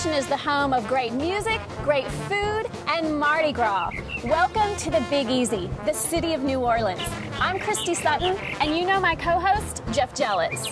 Is the home of great music, great food, and Mardi Gras. Welcome to the Big Easy, the city of New Orleans. I'm Christy Sutton, and you know my co-host, Jeff Jealous.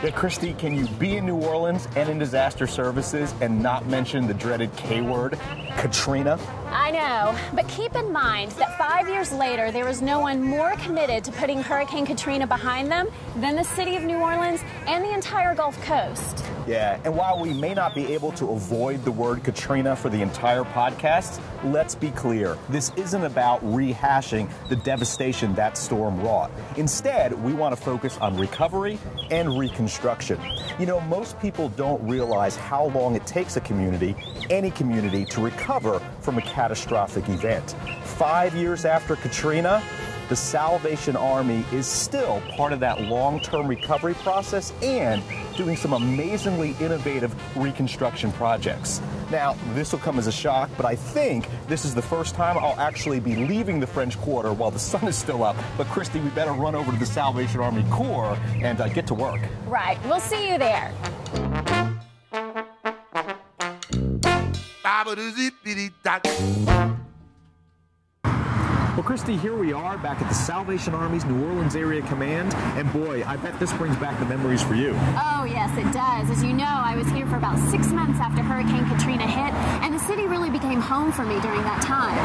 Yeah, Christy, can you be in New Orleans and in disaster services and not mention the dreaded K word, Katrina? I know, but keep in mind that 5 years later, there was no one more committed to putting Hurricane Katrina behind them than the city of New Orleans and the entire Gulf Coast. Yeah, and while we may not be able to avoid the word Katrina for the entire podcast, let's be clear. This isn't about rehashing the devastation that storm wrought. Instead, we want to focus on recovery and reconstruction. You know, most people don't realize how long it takes a community, any community, to recover from a catastrophic event. 5 years after Katrina, the Salvation Army is still part of that long-term recovery process and doing some amazingly innovative reconstruction projects. Now, this will come as a shock, but I think this is the first time I'll actually be leaving the French Quarter while the sun is still up. But Christy, we better run over to the Salvation Army Corps and get to work. Right. We'll see you there. Well, Christy, here we are back at the Salvation Army's New Orleans Area Command, and boy, I bet this brings back the memories for you. Oh, yes, it does. As you know, I was here for about 6 months after Hurricane Katrina hit, and the city really became home for me during that time.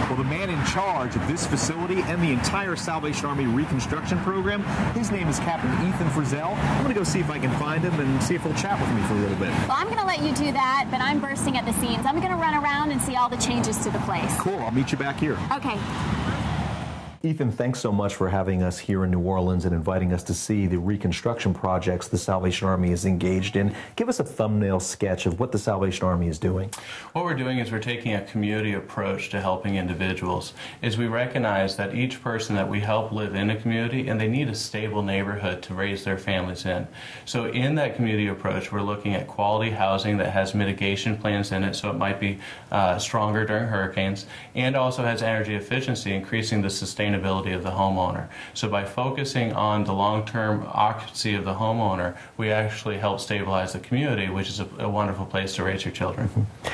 Well, the man in charge of this facility and the entire Salvation Army Reconstruction program, his name is Captain Ethan Frizzell. I'm going to go see if I can find him and see if he'll chat with me for a little bit. Well, I'm going to let you do that, but I'm bursting at the seams. I'm going to run around and see all the changes to the place. Cool. I'll meet you back here. Okay. Ethan, thanks so much for having us here in New Orleans and inviting us to see the reconstruction projects the Salvation Army is engaged in. Give us a thumbnail sketch of what the Salvation Army is doing. What we're doing is we're taking a community approach to helping individuals. Is we recognize that each person that we help live in a community, and they need a stable neighborhood to raise their families in. So in that community approach, we're looking at quality housing that has mitigation plans in it, so it might be stronger during hurricanes, and also has energy efficiency, increasing the sustainability of the homeowner. So by focusing on the long-term occupancy of the homeowner, we actually help stabilize the community, which is a wonderful place to raise your children.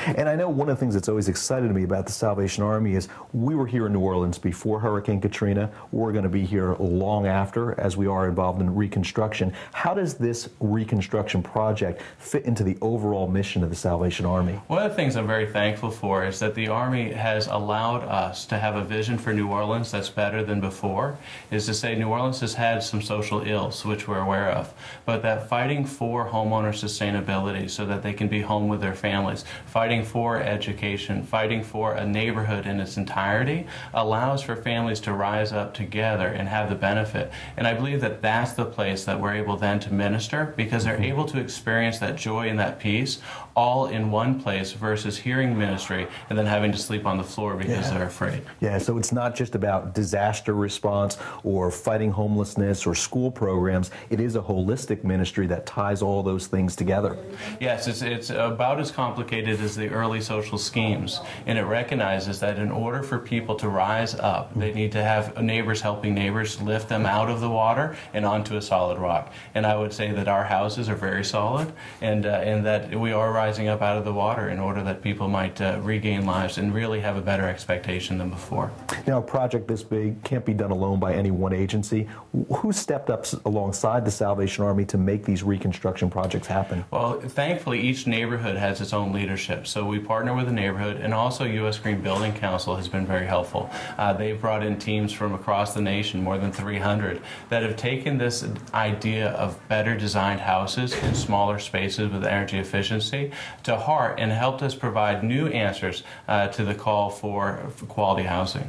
And I know one of the things that's always excited me about the Salvation Army is we were here in New Orleans before Hurricane Katrina. We're going to be here long after, as we are involved in reconstruction. How does this reconstruction project fit into the overall mission of the Salvation Army? One of the things I'm very thankful for is that the Army has allowed us to have a vision for New Orleans that's better than before. Is to say New Orleans has had some social ills, which we're aware of, but that fighting for homeowner sustainability so that they can be home with their families, fighting for education, fighting for a neighborhood in its entirety allows for families to rise up together and have the benefit. And I believe that that's the place that we're able then to minister, because they're able to experience that joy and that peace all in one place versus hearing ministry and then having to sleep on the floor because they're afraid. Yeah, so it's not just about disaster response or fighting homelessness or school programs. It is a holistic ministry that ties all those things together. Yes, it's about as complicated as the early social schemes, and it recognizes that in order for people to rise up, they need to have neighbors helping neighbors lift them out of the water and onto a solid rock. And I would say that our houses are very solid, and that we are rising up out of the water in order that people might regain lives and really have a better expectation than before. Now, a project this big really can't be done alone by any one agency. Who stepped up alongside the Salvation Army to make these reconstruction projects happen? Well, thankfully, each neighborhood has its own leadership. So we partner with the neighborhood, and also U.S. Green Building Council has been very helpful. They've brought in teams from across the nation, more than 300, that have taken this idea of better designed houses in smaller spaces with energy efficiency to heart and helped us provide new answers to the call for quality housing.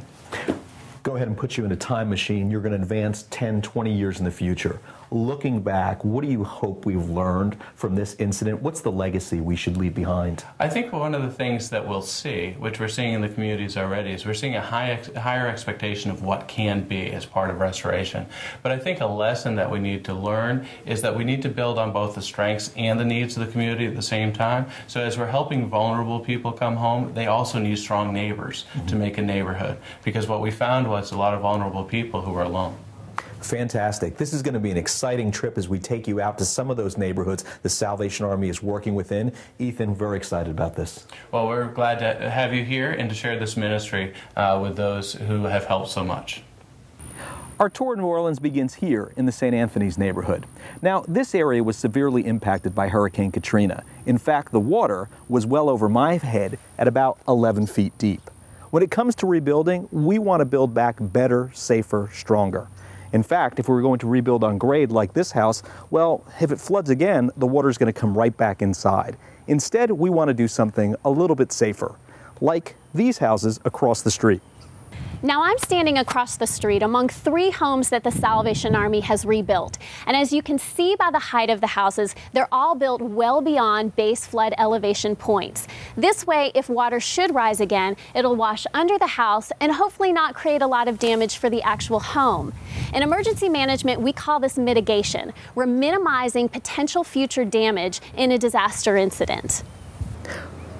Go ahead and put you in a time machine. You're going to advance 10, 20 years in the future. Looking back, what do you hope we've learned from this incident? What's the legacy we should leave behind? I think one of the things that we'll see, which we're seeing in the communities already, is we're seeing a higher expectation of what can be as part of restoration. But I think a lesson that we need to learn is that we need to build on both the strengths and the needs of the community at the same time. So as we're helping vulnerable people come home, they also need strong neighbors to make a neighborhood. Because what we found was a lot of vulnerable people who were alone. Fantastic. This is going to be an exciting trip as we take you out to some of those neighborhoods the Salvation Army is working within. Ethan, very excited about this. Well, we're glad to have you here and to share this ministry with those who have helped so much. Our tour of New Orleans begins here in the St. Anthony's neighborhood. Now, this area was severely impacted by Hurricane Katrina. In fact, the water was well over my head at about 11 feet deep. When it comes to rebuilding, we want to build back better, safer, stronger. In fact, if we were going to rebuild on grade like this house, well, if it floods again, the water is going to come right back inside. Instead, we want to do something a little bit safer, like these houses across the street. Now I'm standing across the street among 3 homes that the Salvation Army has rebuilt. And as you can see by the height of the houses, they're all built well beyond base flood elevation points. This way, if water should rise again, it'll wash under the house and hopefully not create a lot of damage for the actual home. In emergency management, we call this mitigation. We're minimizing potential future damage in a disaster incident.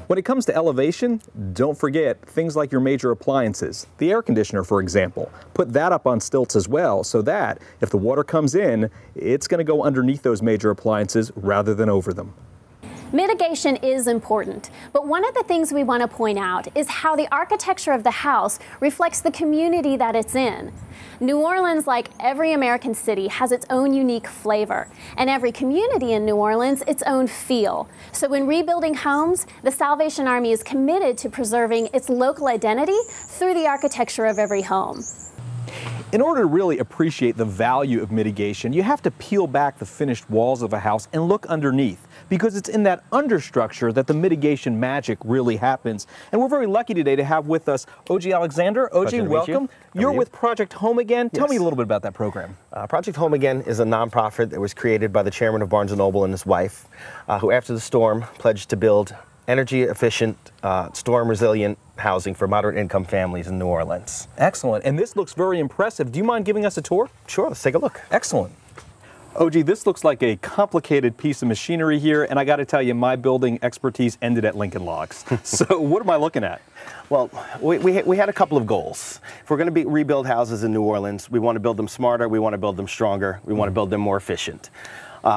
When it comes to elevation, don't forget things like your major appliances. The air conditioner, for example. Put that up on stilts as well, so that if the water comes in, it's going to go underneath those major appliances rather than over them. Mitigation is important, but one of the things we want to point out is how the architecture of the house reflects the community that it's in. New Orleans, like every American city, has its own unique flavor, and every community in New Orleans its own feel. So when rebuilding homes, the Salvation Army is committed to preserving its local identity through the architecture of every home. In order to really appreciate the value of mitigation, you have to peel back the finished walls of a house and look underneath, because it's in that understructure that the mitigation magic really happens. And we're very lucky today to have with us O.G. Alexander. O.G., welcome. You're with Project Home Again. Tell me a little bit about that program. Project Home Again is a nonprofit that was created by the chairman of Barnes & Noble and his wife, who after the storm pledged to build energy-efficient, storm-resilient housing for moderate-income families in New Orleans. Excellent. And this looks very impressive. Do you mind giving us a tour? Sure, let's take a look. Excellent. OG, this looks like a complicated piece of machinery here, and I got to tell you, my building expertise ended at Lincoln Logs. So what am I looking at? Well, we had a couple of goals. If we're going to rebuild houses in New Orleans, we want to build them smarter, we want to build them stronger, we want to build them more efficient.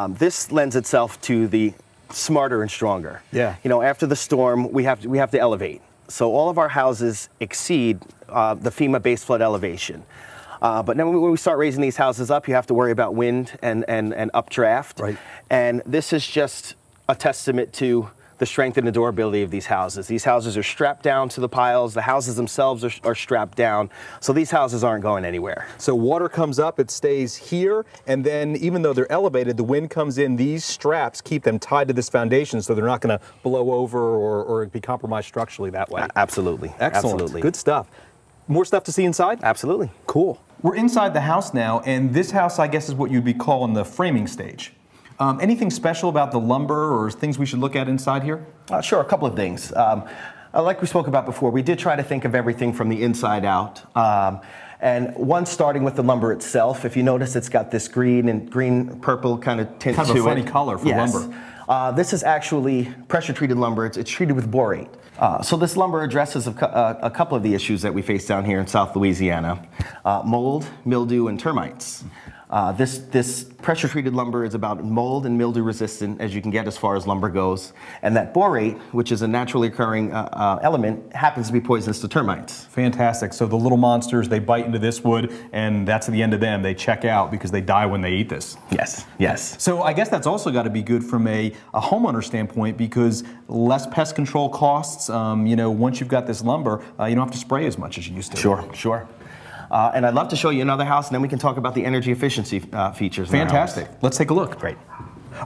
This lends itself to the smarter and stronger. Yeah. You know, after the storm, we have to elevate. So all of our houses exceed the FEMA base flood elevation. But then when we start raising these houses up, you have to worry about wind and updraft. Right. And this is just a testament to the strength and the durability of these houses. These houses are strapped down to the piles. The houses themselves are strapped down. So these houses aren't going anywhere. So water comes up, it stays here, and then even though they're elevated, the wind comes in, these straps keep them tied to this foundation so they're not going to blow over or be compromised structurally that way. Absolutely. Excellent. Absolutely. Good stuff. More stuff to see inside? Absolutely. Cool. We're inside the house now, and this house, I guess, is what you'd be calling the framing stage. Anything special about the lumber or things we should look at inside here? Sure, a couple of things. Like we spoke about before, we did try to think of everything from the inside out. And one, starting with the lumber itself. If you notice, it's got this green-purple kind of tint to it. Kind of a funny color for lumber. This is actually pressure-treated lumber. It's treated with borate. So this lumber addresses a couple of the issues that we face down here in South Louisiana. Mold, mildew, and termites. This pressure treated lumber is about mold and mildew resistant as you can get as far as lumber goes. And that borate, which is a naturally occurring element, happens to be poisonous to termites. Fantastic. So the little monsters, they bite into this wood, and that's the end of them. They check out because they die when they eat this. Yes, yes. So I guess that's also got to be good from a homeowner standpoint, because less pest control costs. You know, once you've got this lumber, you don't have to spray as much as you used to. Sure, sure. And I'd love to show you another house, and then we can talk about the energy efficiency features. Fantastic. Let's take a look. Great.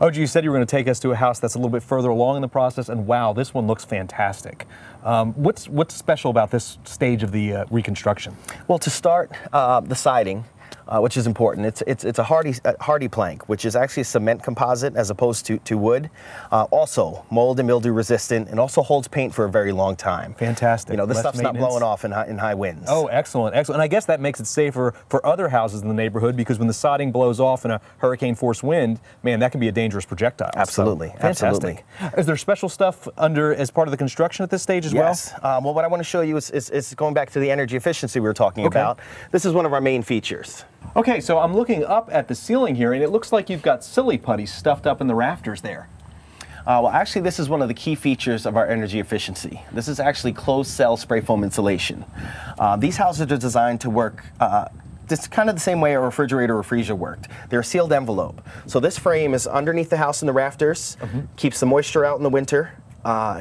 Oh, you said you were going to take us to a house that's a little bit further along in the process, and wow, this one looks fantastic. What's special about this stage of the reconstruction? Well, to start, the siding, which is important. It's a hardy plank, which is actually a cement composite as opposed to wood. Also, mold and mildew resistant, and also holds paint for a very long time. Fantastic. You know, this Less stuff's not blowing off in high winds. Oh, excellent, excellent. And I guess that makes it safer for other houses in the neighborhood, because when the siding blows off in a hurricane-force wind, man, that can be a dangerous projectile. Absolutely, so, fantastic. Absolutely. Is there special stuff as part of the construction at this stage as well? Yes. Well, what I want to show you is going back to the energy efficiency we were talking about. This is one of our main features. Okay, so I'm looking up at the ceiling here, and it looks like you've got silly putty stuffed up in the rafters there. Well, actually, this is one of the key features of our energy efficiency. This is actually closed cell spray foam insulation. These houses are designed to work just kind of the same way a refrigerator or freezer worked. They're a sealed envelope. So this frame is underneath the house in the rafters, keeps the moisture out in the winter,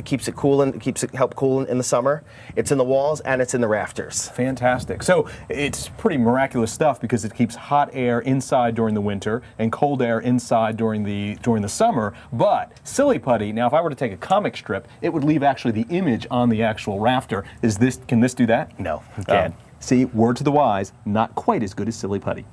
keeps it cool and help cool in the summer. It's in the walls and it's in the rafters. Fantastic. So it's pretty miraculous stuff, because it keeps hot air inside during the winter and cold air inside during the summer. But silly putty, now if I were to take a comic strip, it would leave actually the image on the actual rafter. Can this do that? No, it can't. See, word to the wise, not quite as good as silly putty.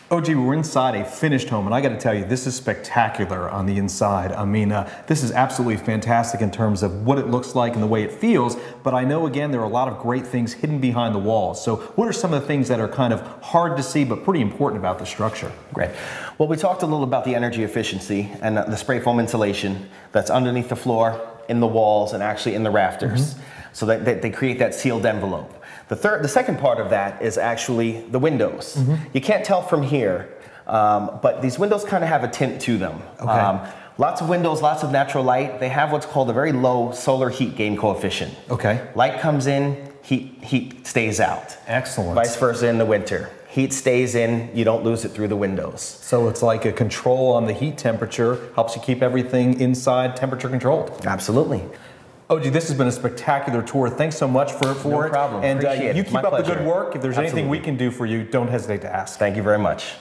Oh, gee, we're inside a finished home, and I got to tell you, this is spectacular on the inside. I mean, this is absolutely fantastic in terms of what it looks like and the way it feels, but I know, again, there are a lot of great things hidden behind the walls. So what are some of the things that are kind of hard to see but pretty important about the structure? Great. Well, we talked a little about the energy efficiency and the spray foam insulation that's underneath the floor, in the walls, and actually in the rafters. So that they create that sealed envelope. The second part of that is actually the windows. You can't tell from here, but these windows kind of have a tint to them. Okay. Lots of windows, lots of natural light. They have what's called a very low solar heat gain coefficient. Okay. Light comes in, heat stays out. Excellent. Vice versa in the winter. Heat stays in, you don't lose it through the windows. So it's like a control on the heat temperature, helps you keep everything inside temperature controlled. Absolutely. Oh, gee, this has been a spectacular tour. Thanks so much for it. No problem. And Appreciate it. you keep My up the pleasure. good work. If there's anything Absolutely. we can do for you, don't hesitate to ask. Thank you very much.